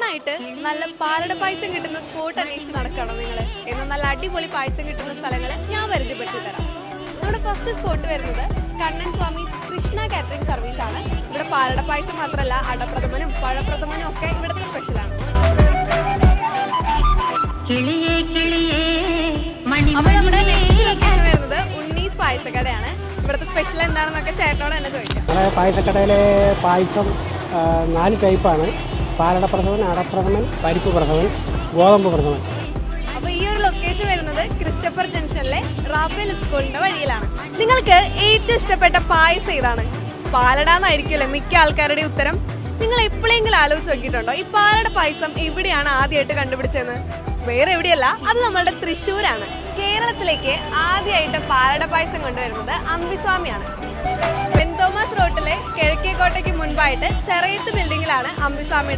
ഓണായിട്ട് നല്ല പാലട പായസം കിട്ടുന്ന സ്പോട്ട് അന്വേഷിച്ച് നടക്കണോ നിങ്ങൾ? എന്നാൽ നല്ല അടിപൊളി പായസം കിട്ടുന്ന സ്ഥലങ്ങൾ ഞാൻ പരിചയപ്പെടുത്തി തരാം. നമ്മുടെ ഫസ്റ്റ് സ്പോട്ട് വരുന്നത് കണ്ണൻ സ്വാമി കൃഷ്ണ കാറ്ററിംഗ് സർവീസ് ആണ്. ഇവിടെ പാലട പായസം മാത്രമല്ല, അടപ്രഥമനും പഴപ്രഥമനും ഒക്കെ ഇവിടുത്തെ സ്പെഷ്യലാണ്. അപ്പൊ നമ്മുടെ നെക്സ്റ്റ് ലൊക്കേഷൻ വരുന്നത് ഉണ്ണീസ് പായസക്കടയാണ്. ഇവിടുത്തെ സ്പെഷ്യൽ എന്താണെന്നൊക്കെ ചേട്ടനോട് തന്നെ ചോദിക്കാം. പായസക്കടയിലെ പായസം 4 ടൈപ്പാണ്. പാലട പ്രഥമൻ, അടപ്രഥമൻ, പരിപ്പ് പ്രഥമൻ, ഗോതമ്പ് പ്രഥമൻ. അപ്പോൾ ഈ ഒരു ലൊക്കേഷൻ വരുന്നത് ക്രിസ്റ്റഫർ ജംഗ്ഷനിലെ റാഫേൽ സ്കൂളിന്റെ വഴിയിലാണ്. നിങ്ങൾക്ക് ഏറ്റവും ഇഷ്ടപ്പെട്ട പായസം ഏതാണ്? പാലട എന്നായിരിക്കുമല്ലേ മിക്ക ആൾക്കാരുടെ ഉത്തരം. നിങ്ങൾ എപ്പോഴെങ്കിലും ആലോചിച്ച് നോക്കിയിട്ടുണ്ടോ ഈ പാലട പായസം എവിടെയാണ് ആദ്യമായിട്ട് കണ്ടുപിടിച്ചതെന്ന്? വേറെ എവിടെയല്ല, അത് നമ്മളുടെ തൃശ്ശൂരാണ്. കേരളത്തിലേക്ക് ആദ്യമായിട്ട് പാലട പായസം കൊണ്ടുവരുന്നത് അമ്പിസ്വാമിയാണ്. സെന്റ് തോമസ് റോഡിലെ കിഴക്കേക്കോട്ടയ്ക്ക് മുൻപായിട്ട് ചെറിയത്ത് ബിൽഡിങ്ങിലാണ് അമ്പിസ്വാമിയുടെ